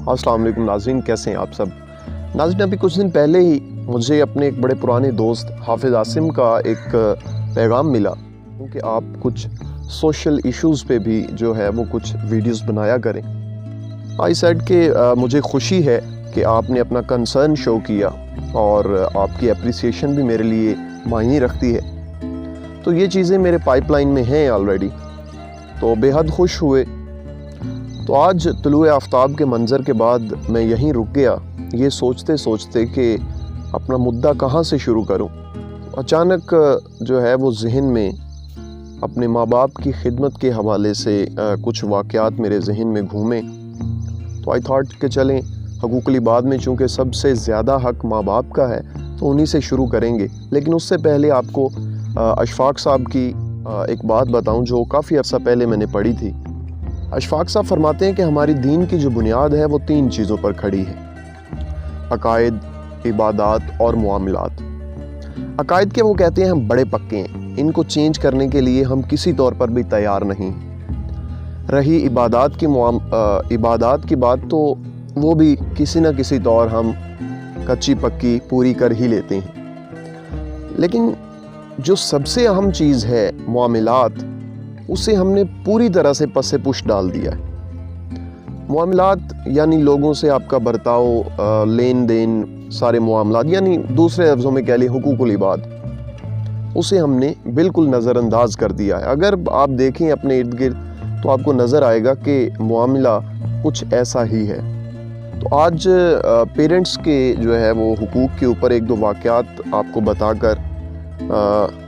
अस्सलाम वालेकुम नाज़रीन, कैसे हैं आप सब। नाज़रीन, अभी कुछ दिन पहले ही मुझे अपने एक बड़े पुराने दोस्त हाफिज़ आसिम का एक पैगाम मिला कि आप कुछ सोशल इश्यूज़ पे भी जो है वो कुछ वीडियोस बनाया करें। आई सेड कि मुझे खुशी है कि आपने अपना कंसर्न शो किया और आपकी एप्रिसिएशन भी मेरे लिए मायने रखती है। तो ये चीज़ें मेरे पाइपलाइन में हैं ऑलरेडी, तो बेहद खुश हुए। तो आज तुलुए आफ्ताब के मंज़र के बाद मैं यहीं रुक गया, ये सोचते सोचते कि अपना मुद्दा कहाँ से शुरू करूं। अचानक जो है वो ज़हन में अपने माँ बाप की खिदमत के हवाले से कुछ वाक़यात मेरे ज़हन में घूमे। तो आई थॉट कि चलें हकूक़ल इबाद में चूँकि सबसे ज़्यादा हक़ माँ बाप का है तो उन्हीं से शुरू करेंगे। लेकिन उससे पहले आपको अशफाक साहब की एक बात बताऊं जो काफ़ी अर्सा पहले मैंने पढ़ी थी। अशफाक साहब फरमाते हैं कि हमारी दीन की जो बुनियाद है वो 3 चीज़ों पर खड़ी है: अकायद, इबादात और मुआमलात। अकायद के वो कहते हैं हम बड़े पक्के हैं, इनको चेंज करने के लिए हम किसी तौर पर भी तैयार नहीं। रही इबादात की बात, तो वो भी किसी न किसी तौर हम कच्ची पक्की पूरी कर ही लेते हैं। लेकिन जो सबसे अहम चीज़ है मुआमलात, उसे हमने पूरी तरह से पसे पुश डाल दिया है। मुआमलात यानी लोगों से आपका बर्ताव, लेन देन, सारे मुआमलात, यानी दूसरे लफ्ज़ों में कह लें हुकूकुल इबाद, उसे हमने बिल्कुल नज़रअंदाज कर दिया है। अगर आप देखें अपने इर्द गिर्द तो आपको नज़र आएगा कि मुआमला कुछ ऐसा ही है। तो आज पेरेंट्स के जो है वो हुकूक के ऊपर 1-2 वाक़यात आपको बताकर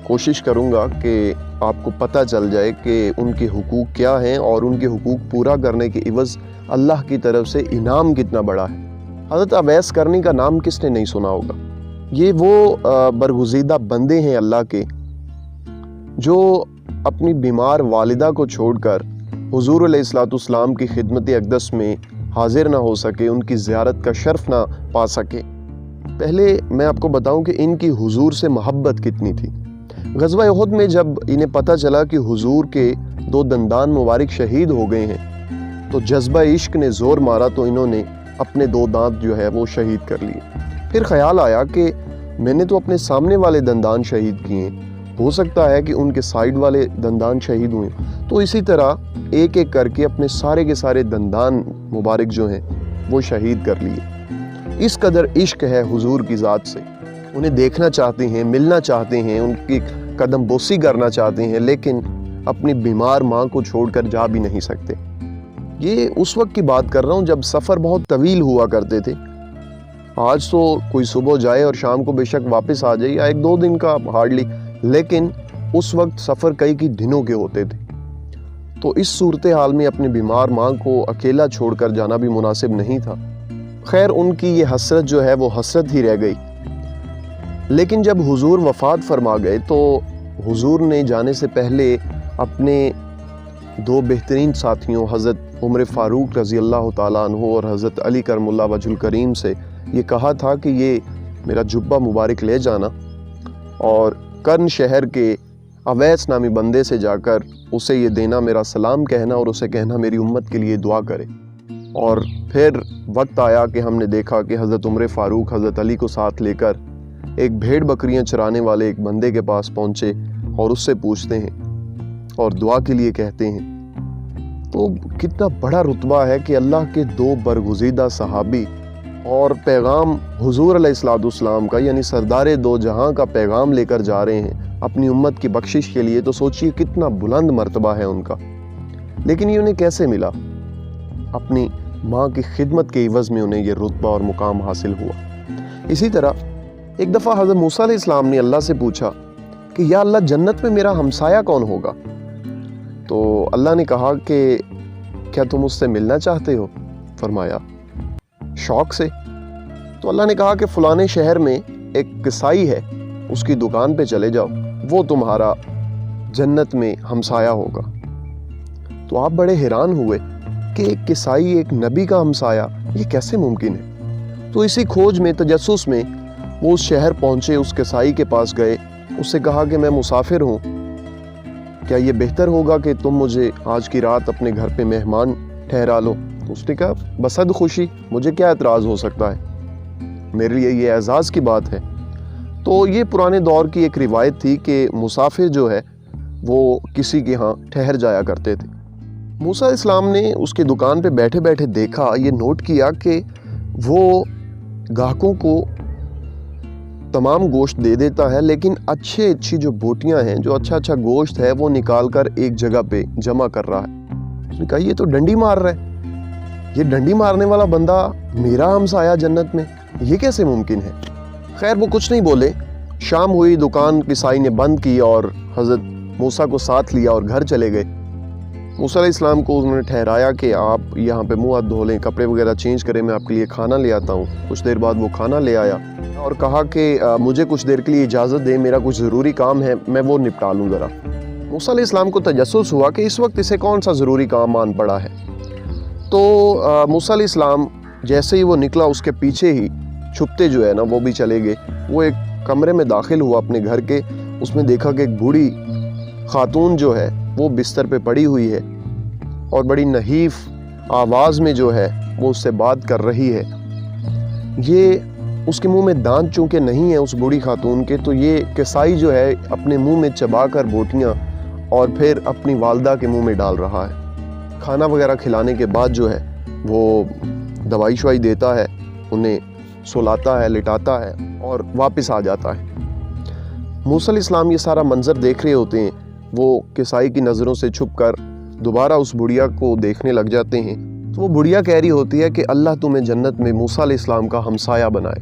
कोशिश करूँगा कि आपको पता चल जाए कि उनके हुकूक क्या हैं और उनके हुकूक पूरा करने के इवज़ अल्लाह की तरफ से इनाम कितना बड़ा है। हज़रत अवैस करनी का नाम किसने नहीं सुना होगा। ये वो बरगुज़ीदा बंदे हैं अल्लाह के जो अपनी बीमार वालिदा को छोड़कर हुज़ूर अलैहिस्सलाम की खिदमत अक़दस में हाज़िर ना हो सके, उनकी ज़ियारत का शर्फ़ ना पा सके। पहले मैं आपको बताऊं कि इनकी हुजूर से मोहब्बत कितनी थी। ग़ज़वा उहद में जब इन्हें पता चला कि हुजूर के 2 दंदान मुबारक शहीद हो गए हैं तो जज्बा इश्क ने ज़ोर मारा, तो इन्होंने अपने 2 दांत जो है वो शहीद कर लिए। फिर ख्याल आया कि मैंने तो अपने सामने वाले दंदान शहीद किए, हो सकता है कि उनके साइड वाले दंदान शहीद हुए। तो इसी तरह एक एक करके अपने सारे के सारे दंदान मुबारक जो हैं वो शहीद कर लिए। इस कदर इश्क है हुजूर की ज़ात से, उन्हें देखना चाहते हैं, मिलना चाहते हैं, उनकी कदम बोसी करना चाहते हैं, लेकिन अपनी बीमार माँ को छोड़कर जा भी नहीं सकते। ये उस वक्त की बात कर रहा हूँ जब सफ़र बहुत तवील हुआ करते थे। आज तो कोई सुबह जाए और शाम को बेशक वापस आ जाए, या 1-2 दिन का हार्डली, लेकिन उस वक्त सफ़र कई दिनों के होते थे। तो इस सूरत हाल में अपनी बीमार माँ को अकेला छोड़कर जाना भी मुनासिब नहीं था। खैर, उनकी ये हसरत जो है वो हसरत ही रह गई। लेकिन जब हुजूर वफ़ात फरमा गए तो हुजूर ने जाने से पहले अपने 2 बेहतरीन साथियों हज़रत उमर फ़ारूक रज़ी अल्लाह ताला अन्हु और हज़रत अली करमुल्लाह वजहुल करीम से ये कहा था कि ये मेरा जुब्बा मुबारक ले जाना और कर्न शहर के अवैस नामी बंदे से जाकर उसे ये देना, मेरा सलाम कहना और उसे कहना मेरी उम्मत के लिए दुआ करे। और फिर वक्त आया कि हमने देखा कि हज़रत उमर फ़ारूक हज़रत अली को साथ लेकर एक भेड़ बकरियां चराने वाले एक बंदे के पास पहुँचे और उससे पूछते हैं और दुआ के लिए कहते हैं। तो कितना बड़ा रुतबा है कि अल्लाह के 2 बरगुज़ीदा सहाबी और पैगाम हुजूर अलैहिस्सलाम का, यानी सरदार 2 जहां का पैगाम लेकर जा रहे हैं अपनी उम्मत की बख्शिश के लिए। तो सोचिए कितना बुलंद मर्तबा है उनका। लेकिन ये उन्हें कैसे मिला? अपनी माँ की खिदमत के इवज़ में उन्हें ये रुतबा और मुकाम हासिल हुआ। इसी तरह एक दफ़ा हज़रत मूसा अलैहिस्सलाम ने अल्लाह से पूछा कि या अल्लाह, जन्नत में मेरा हमसाया कौन होगा? तो अल्लाह ने कहा कि क्या तुम उससे मिलना चाहते हो? फरमाया शौक से। तो अल्लाह ने कहा कि फ़लाने शहर में एक किसाई है, उसकी दुकान पे चले जाओ, वो तुम्हारा जन्नत में हमसाया होगा। तो आप बड़े हैरान हुए कि एक किसाई एक नबी का हमसाया, ये कैसे मुमकिन है? तो इसी खोज में, तजस्सुस में वो उस शहर पहुँचे, उस किसाई के पास गए, उससे कहा कि मैं मुसाफिर हूँ, क्या ये बेहतर होगा कि तुम मुझे आज की रात अपने घर पे मेहमान ठहरा लो? تو اس نے کہا بسد خوشی، مجھے کیا اعتراض ہو سکتا ہے، میرے لیے یہ اعزاز کی بات ہے۔ تو یہ پرانے دور کی ایک روایت تھی کہ مسافر جو ہے وہ کسی کے ہاں ٹھہر جایا کرتے تھے۔ موسیٰ علیہ السلام نے اس کی دکان پہ بیٹھے بیٹھے دیکھا، یہ نوٹ کیا کہ وہ گاہکوں کو تمام گوشت دے دیتا ہے، لیکن اچھی جو بوٹیاں ہیں، جو اچھا گوشت ہے، وہ نکال کر ایک جگہ پہ جمع کر رہا ہے۔ اس نے کہا یہ تو ڈنڈی مار رہا ہے، یہ ڈنڈی مارنے والا بندہ میرا ہمسایہ جنت میں، یہ کیسے ممکن ہے؟ خیر وہ کچھ نہیں بولے۔ شام ہوئی، دکان کسائی نے بند کی اور حضرت موسیٰ کو ساتھ لیا اور گھر چلے گئے۔ موسیٰ علیہ السلام کو انہوں نے ٹھہرایا کہ آپ یہاں پہ منہ ہاتھ دھو لیں، کپڑے وغیرہ چینج کریں، میں آپ کے لیے کھانا لے آتا ہوں۔ کچھ دیر بعد وہ کھانا لے آیا اور کہا کہ مجھے کچھ دیر کے لیے اجازت دیں، میرا کچھ ضروری کام ہے، میں وہ نپٹا لوں ذرا۔ موسیٰ علیہ السلام کو تجسس ہوا کہ اس وقت اسے کون سا ضروری کام آن پڑا ہے۔ تو موسیٰ علیہ السلام جیسے ہی وہ نکلا، اس کے پیچھے ہی چھپتے جو ہے نا وہ بھی چلے گئے۔ وہ ایک کمرے میں داخل ہوا اپنے گھر کے، اس میں دیکھا کہ ایک بوڑھی خاتون جو ہے وہ بستر پہ پڑی ہوئی ہے اور بڑی نحیف آواز میں جو ہے وہ اس سے بات کر رہی ہے۔ یہ اس کے منہ میں دانت چونکہ نہیں ہے اس بوڑھی خاتون کے، تو یہ کسائی جو ہے اپنے منہ میں چبا کر بوٹیاں اور پھر اپنی والدہ کے منہ میں ڈال رہا ہے۔ کھانا وغیرہ کھلانے کے بعد جو ہے وہ دوائی شوائی دیتا ہے، انہیں سلاتا ہے، لٹاتا ہے اور واپس آ جاتا ہے۔ موسیٰ علیہ السلام یہ سارا منظر دیکھ رہے ہوتے ہیں، وہ کسائی کی نظروں سے چھپ کر دوبارہ اس بڑھیا کو دیکھنے لگ جاتے ہیں۔ تو وہ بڑھیا کہہ رہی ہوتی ہے کہ اللہ تمہیں جنت میں موسیٰ علیہ السلام کا ہمسایہ بنائے۔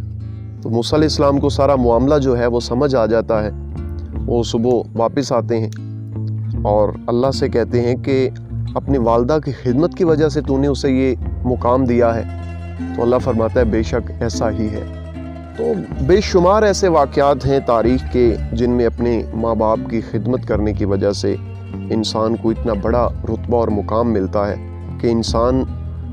تو موسیٰ علیہ السلام کو سارا معاملہ جو ہے وہ سمجھ آ جاتا ہے۔ وہ صبح واپس آتے ہیں اور اللہ سے کہتے ہیں کہ اپنی والدہ کی خدمت کی وجہ سے تو نے اسے یہ مقام دیا ہے۔ تو اللہ فرماتا ہے بے شک ایسا ہی ہے۔ تو بے شمار ایسے واقعات ہیں تاریخ کے جن میں اپنے ماں باپ کی خدمت کرنے کی وجہ سے انسان کو اتنا بڑا رتبہ اور مقام ملتا ہے کہ انسان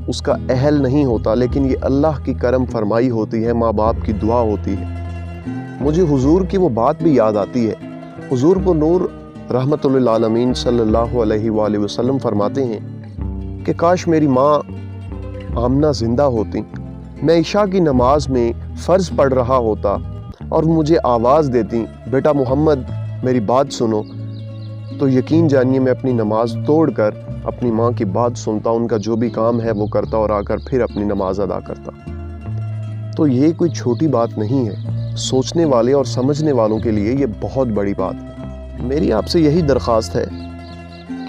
اس کا اہل نہیں ہوتا، لیکن یہ اللہ کی کرم فرمائی ہوتی ہے، ماں باپ کی دعا ہوتی ہے۔ مجھے حضور کی وہ بات بھی یاد آتی ہے۔ حضور پر نور رحمت للعالمین صلی اللہ علیہ وآلہ وسلم فرماتے ہیں کہ کاش میری ماں آمنہ زندہ ہوتی، میں عشاء کی نماز میں فرض پڑھ رہا ہوتا اور مجھے آواز دیتی بیٹا محمد میری بات سنو، تو یقین جانیے میں اپنی نماز توڑ کر اپنی ماں کی بات سنتا، ان کا جو بھی کام ہے وہ کرتا اور آ کر پھر اپنی نماز ادا کرتا۔ تو یہ کوئی چھوٹی بات نہیں ہے، سوچنے والے اور سمجھنے والوں کے لیے یہ بہت بڑی بات ہے۔ میری آپ سے یہی درخواست ہے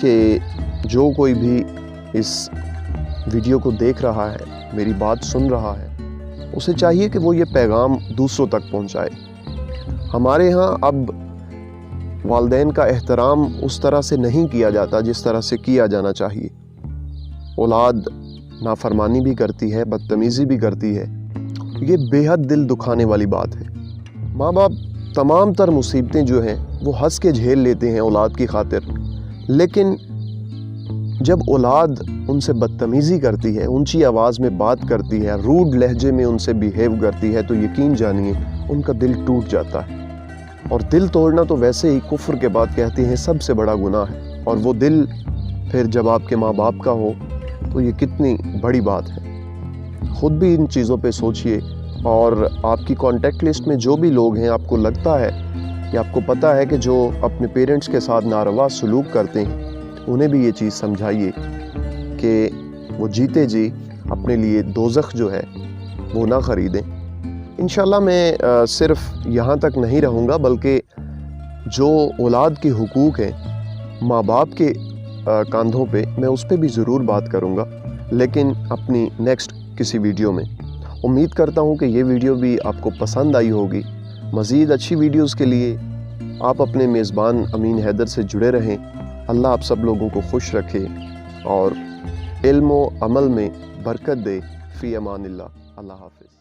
کہ جو کوئی بھی اس ویڈیو کو دیکھ رہا ہے، میری بات سن رہا ہے، اسے چاہیے کہ وہ یہ پیغام دوسروں تک پہنچائے۔ ہمارے ہاں اب والدین کا احترام اس طرح سے نہیں کیا جاتا جس طرح سے کیا جانا چاہیے۔ اولاد نافرمانی بھی کرتی ہے، بدتمیزی بھی کرتی ہے، یہ بے حد دل دکھانے والی بات ہے۔ ماں باپ تمام تر مصیبتیں جو ہیں وہ ہنس کے جھیل لیتے ہیں اولاد کی خاطر، لیکن جب اولاد ان سے بدتمیزی کرتی ہے، اونچی آواز میں بات کرتی ہے، روڈ لہجے میں ان سے بیہیو کرتی ہے، تو یقین جانیے ان کا دل ٹوٹ جاتا ہے۔ اور دل توڑنا تو ویسے ہی کفر کے بعد کہتے ہیں سب سے بڑا گناہ ہے، اور وہ دل پھر جب آپ کے ماں باپ کا ہو تو یہ کتنی بڑی بات ہے۔ خود بھی ان چیزوں پہ سوچئے، اور آپ کی کانٹیکٹ لسٹ میں جو بھی لوگ ہیں آپ کو لگتا ہے کہ آپ کو پتہ ہے کہ جو اپنے پیرنٹس کے ساتھ ناروا سلوک کرتے ہیں، انہیں بھی یہ چیز سمجھائیے کہ وہ جیتے جی اپنے لیے دوزخ جو ہے وہ نہ خریدیں۔ انشاءاللہ میں صرف یہاں تک نہیں رہوں گا، بلکہ جو اولاد کے حقوق ہیں ماں باپ کے کاندھوں پہ، میں اس پہ بھی ضرور بات کروں گا، لیکن اپنی نیکسٹ کسی ویڈیو میں۔ امید کرتا ہوں کہ یہ ویڈیو بھی آپ کو پسند آئی ہوگی۔ مزید اچھی ویڈیوز کے لیے آپ اپنے میزبان امین حیدر سے جڑے رہیں۔ اللہ آپ سب لوگوں کو خوش رکھے اور علم و عمل میں برکت دے۔ فی امان اللہ۔ اللہ حافظ۔